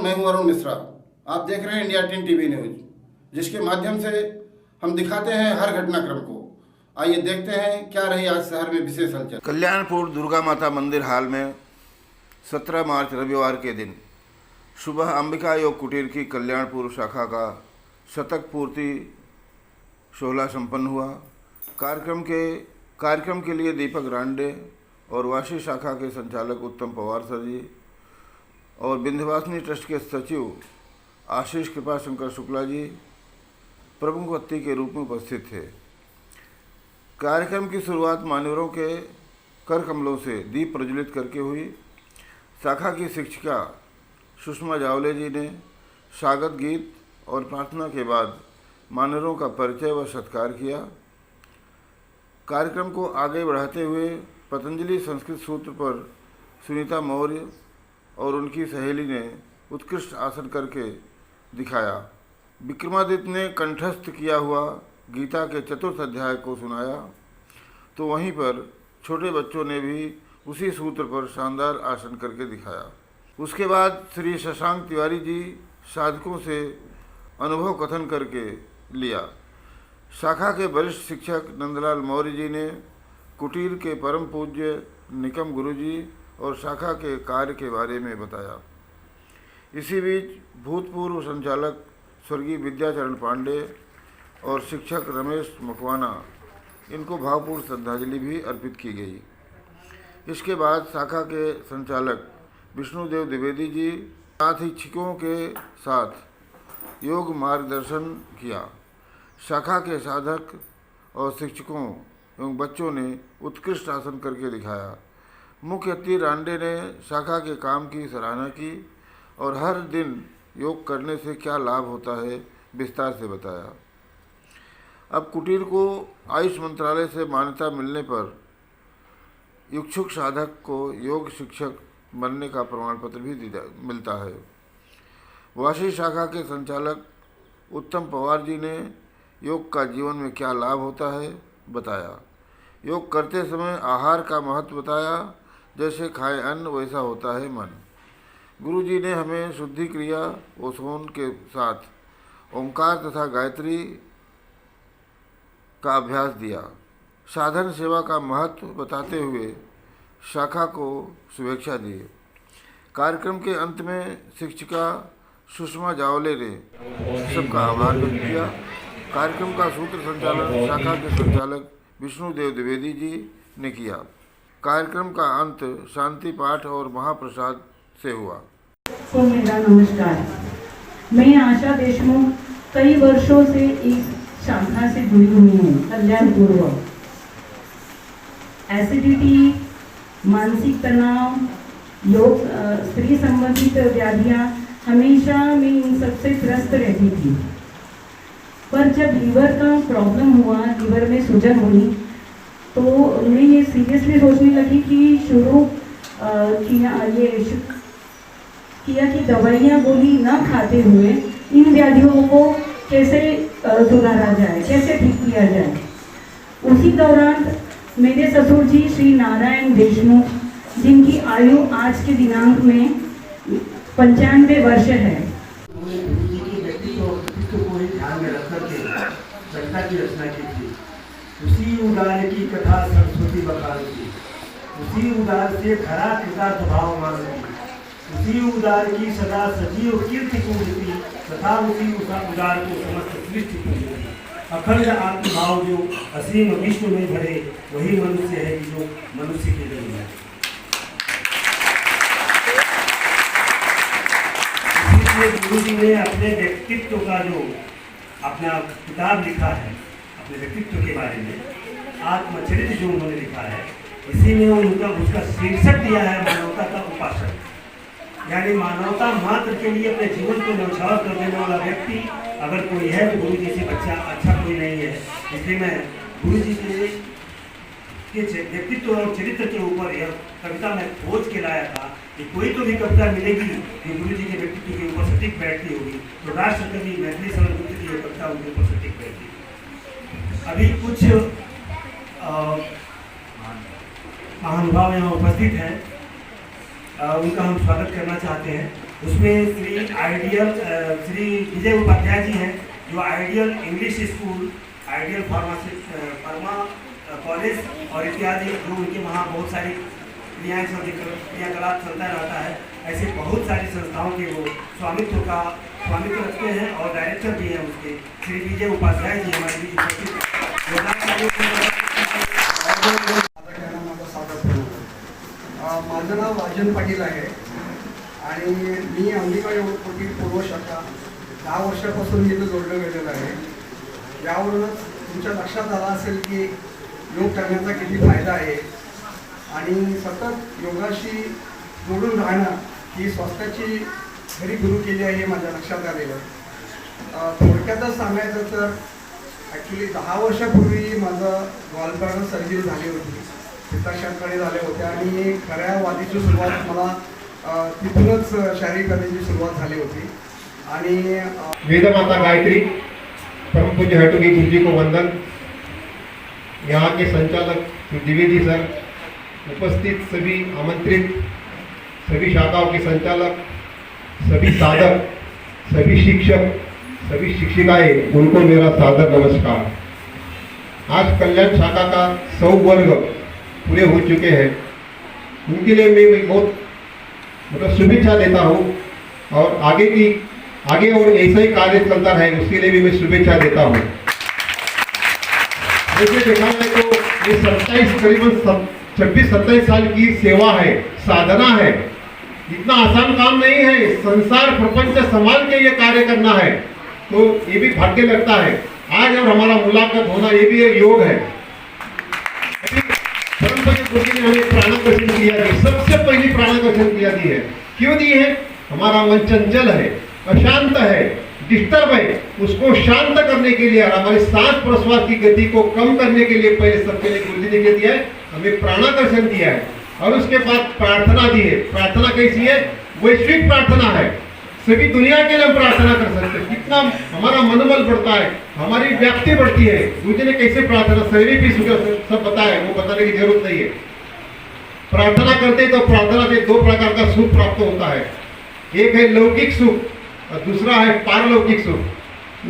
मैं हूं अरुण मिश्रा। आप देख रहे हैं इंडिया 10 टीवी न्यूज, जिसके माध्यम से हम दिखाते हैं हर घटनाक्रम को। आइए देखते हैं क्या रही आज शहर में विशेष हलचल। कल्याणपुर दुर्गा माता मंदिर हाल में 17 मार्च रविवार के दिन सुबह अंबिका योग कुटीर की कल्याणपुर शाखा का शतक पूर्ति सोहला संपन्न हुआ। कार्यक्रम के लिए दीपक रांडे और वाशी शाखा के संचालक उत्तम पवार सर जी और विंध्यवासिनी ट्रस्ट के सचिव आशीष कृपाशंकर शुक्ला जी प्रमुख अतिथि के रूप में उपस्थित थे। कार्यक्रम की शुरुआत मान्यवरों के कर कमलों से दीप प्रज्वलित करके हुई। शाखा की शिक्षिका सुषमा जावले जी ने स्वागत गीत और प्रार्थना के बाद मान्यवरों का परिचय व सत्कार किया। कार्यक्रम को आगे बढ़ाते हुए पतंजलि संस्कृत सूत्र पर सुनीता मौर्य और उनकी सहेली ने उत्कृष्ट आसन करके दिखाया। विक्रमादित्य ने कंठस्थ किया हुआ गीता के चतुर्थ अध्याय को सुनाया, तो वहीं पर छोटे बच्चों ने भी उसी सूत्र पर शानदार आसन करके दिखाया। उसके बाद श्री शशांक तिवारी जी साधकों से अनुभव कथन करके लिया। शाखा के वरिष्ठ शिक्षक नंदलाल मौर्य जी ने कुटीर के परम पूज्य निकम गुरु जी और शाखा के कार्य के बारे में बताया। इसी बीच भूतपूर्व संचालक स्वर्गीय विद्याचरण पांडे और शिक्षक रमेश मकवाना इनको भावपूर्ण श्रद्धांजलि भी अर्पित की गई। इसके बाद शाखा के संचालक विष्णुदेव द्विवेदी जी साथ ही शिक्षकों के साथ योग मार्गदर्शन किया। शाखा के साधक और शिक्षकों एवं बच्चों ने उत्कृष्ट आसन करके दिखाया। मुख्य अतिथि रांडे ने शाखा के काम की सराहना की और हर दिन योग करने से क्या लाभ होता है विस्तार से बताया। अब कुटीर को आयुष मंत्रालय से मान्यता मिलने पर इच्छुक साधक को योग शिक्षक बनने का प्रमाण पत्र भी मिलता है। वाशी शाखा के संचालक उत्तम पवार जी ने योग का जीवन में क्या लाभ होता है बताया। योग करते समय आहार का महत्व बताया। जैसे खाए अन्न वैसा होता है मन। गुरु जी ने हमें शुद्धि क्रिया ओसोन के साथ ओंकार तथा गायत्री का अभ्यास दिया। साधन सेवा का महत्व बताते हुए शाखा को शुभेच्छा दी। कार्यक्रम के अंत में शिक्षिका सुषमा जावले ने सबका आभार व्यक्त किया। कार्यक्रम का सूत्र संचालन शाखा के संचालक विष्णुदेव द्विवेदी जी ने किया। कार्यक्रम का अंत शांति पाठ और महाप्रसाद से हुआ। तो मेरा नमस्कार। मैं आशा देशमुख कई वर्षों से इस शाखा से जुड़ी हुई हूँ। कल्याणपुर एसिडिटी, मानसिक तनाव, योग, स्त्री संबंधित व्याधियाँ हमेशा मैं इन सबसे ग्रस्त रहती थी। पर जब लीवर का प्रॉब्लम हुआ, लीवर में सूजन हुई, तो मैं ये सीरियसली सोचने लगी कि शुरू किया कि दवाइयाँ गोली न खाते हुए इन व्याधियों को कैसे सुधारा जाए, कैसे ठीक किया जाए। उसी दौरान मेरे ससुर जी श्री नारायण देशमुख, जिनकी आयु आज के दिनांक में 95 वर्ष है, की रचना की थी। उसी उदार की कथा सरस्वती बखान की, उसी उदार से खरा पिता स्वभाव मानती, उसी उदार की सदा सजीव कीर्ति पूजती तथा उसी उदार को समस्त सृष्टि पूजती। अखंड आत्मभाव जो असीम विश्व में भरे वही मनुष्य है जो मनुष्य के लिए है। इसलिए गुरु जी ने अपने व्यक्तित्व का जो अपना किताब लिखा है, अपने व्यक्तित्व के बारे में आत्मचरित्र जो उन्होंने लिखा है, इसी में उनका उसका शीर्षक दिया है मानवता का उपासक। यानी मानवता मात्र के लिए अपने जीवन को न्यौछावर कर देने वाला व्यक्ति अगर कोई है तो गुरु जी से अच्छा कोई नहीं है। इसलिए मैं गुरु जी के व्यक्तित्व और चरित्र के ऊपर यह कविता मैं खोज के लाया था कि कोई तो भी कविता मिलेगी जो गुरु जी के व्यक्तित्व के ऊपर सटीक बैठती होगी। तो राष्ट्रकवि मैथिली शरण गुप्त की यह कविता उनके ऊपर सटीक बैठती। अभी कुछ महानुभाव यहाँ उपस्थित हैं, उनका हम स्वागत करना चाहते हैं। उसमें श्री विजय उपाध्याय जी हैं, जो ideal English school, ideal pharma college और इत्यादि, जो उनके वहाँ बहुत सारी क्रियाकलाप चलता रहता है। ऐसे बहुत सारी संस्थाओं के वो स्वामित्व रखते हैं और डायरेक्टर भी हैं उसके, श्री विजय उपाध्याय जी हमारे बीच उपस्थित। माझं नाव राजन पाटील आहे आणि मी अंबिका योगपटी पूर्व शाखा 10 वर्षापासून इथं जोडलं गेलेलं आहे। यावरूनच तुमच्या लक्षात आलं असेल की योग करण्याचा किती फायदा आहे आणि सतत योगाशी जोडून राहणं ही स्वास्थ्याची खरी गुरु केली आहे हे माझ्या लक्षात आलेलं आहे। थोडक्यातच सांगायचं तर ॲक्च्युली 10 वर्षापूर्वी माझं गॉलब्लॅडर सर्जरी झाली होती, पित्ताशयाकडे झाले होते आणि खऱ्या वादीची सुरुवात मला तिथूनच शारीरिक वादीची सुरुवात झाली होती। आणि वेदमाता गायत्री, परम पूज्य हटोगी गुरु जी को वंदन। यहाँ के संचालक द्विवेदी सर, उपस्थित सभी आमंत्रित सभी शाखाओं के संचालक, सभी साधक, सभी शिक्षक, सभी शिक्षिकाएं, उनको मेरा सादर नमस्कार। आज कल्याण शाखा का 100 वर्ग पूरे हो चुके हैं, उनके लिए मैं बहुत शुभेच्छा देता हूँ और आगे और ऐसा ही कार्य चलता रहे उसके लिए भी मैं शुभेच्छा देता हूँ। जैसे देखा जाए तो ये 27 करीबन 26-27 साल की सेवा है, साधना है। इतना आसान काम नहीं है, संसार प्रपंच संभाल के ये कार्य करना है, तो ये भी भाग्य लगता है। आज और हमारा मुलाकात होना ये भी एक योग है। परम पूज्य गुरु जी ने हमें प्राणाकर्षण किया है, सबसे पहली प्राणाकर्षण किया दी है। क्यों दी है? हमारा मन चंचल है, अशांत है, डिस्टर्ब है, उसको शांत करने के लिए और हमारी सांस प्रश्वास की गति को कम करने के लिए पहले सबके लिए गुरु जी ने क्या दिया है? हमें प्राणाकर्षण दिया है और उसके बाद प्रार्थना दी है। प्रार्थना कैसी है? वैश्विक प्रार्थना है, सभी दुनिया के लिए हम प्रार्थना कर सकते हैं। कितना हमारा मनोबल बढ़ता है, हमारी व्याप्ति बढ़ती है। गुरु जी ने कैसे प्रार्थना शारीरिक सब बताया, वो बताने की जरूरत नहीं है। प्रार्थना करते तो प्रार्थना से 2 प्रकार का सुख प्राप्त होता है, एक है लौकिक सुख और दूसरा है पारलौकिक सुख।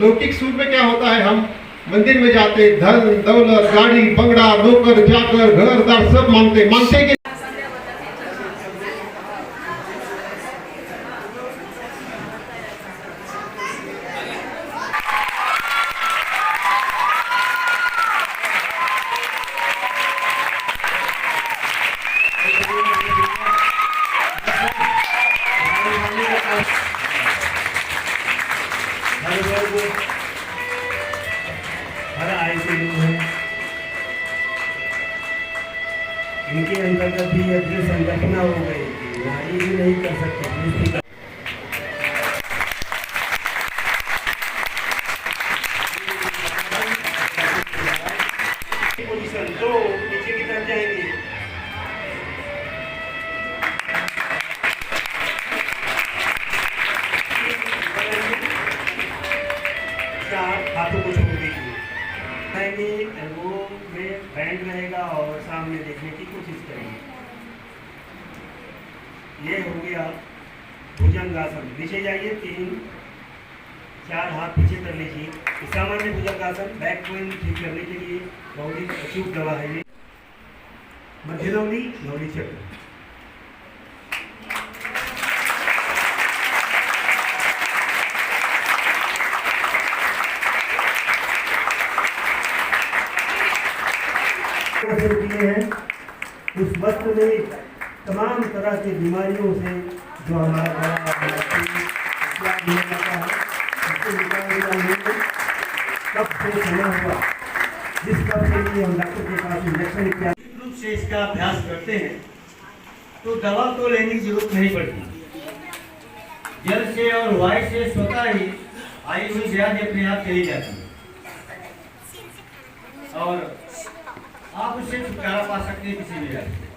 लौकिक सुख में क्या होता है? हम मंदिर में जाते, धन दौलत, गाड़ी बंगड़ा, नौकर चाकर, घरदार सब मांगते कि हर आय के लोग हैं, इनके अंतर्गत भी यदि संगठना हो गई, नारी भी नहीं कर सकते। पोजीशन तो नीचे की तरफ जाएंगे, हाथों को छोड़ दीजिए, एल्बो में बैंड रहेगा और सामने देखने की कोशिश करेंगे। ये हो गया भुजंगासन। नीचे जाइए, 3-4 हाथ पीछे कर लीजिए। सामान्य भुजंगासन बैक पेन ठीक करने के लिए बहुत ही अचूक दवा है ये। मध्य नौली चक्र। किए हैं उस वस्त्र में तमाम तरह की बीमारियों से जो हमारा गला कब से समय हुआ, जिस कब से लिए हम डॉक्टर के पास इंजेक्शन इत्यादि रूप से इसका अभ्यास करते हैं तो दवा तो लेने की जरूरत नहीं पड़ती। जल से और वायु से स्वतः ही आई हुई व्याधि अपने आप चली जाती है और आप उससे छुटकारा पा सकते हैं किसी भी व्याधि से।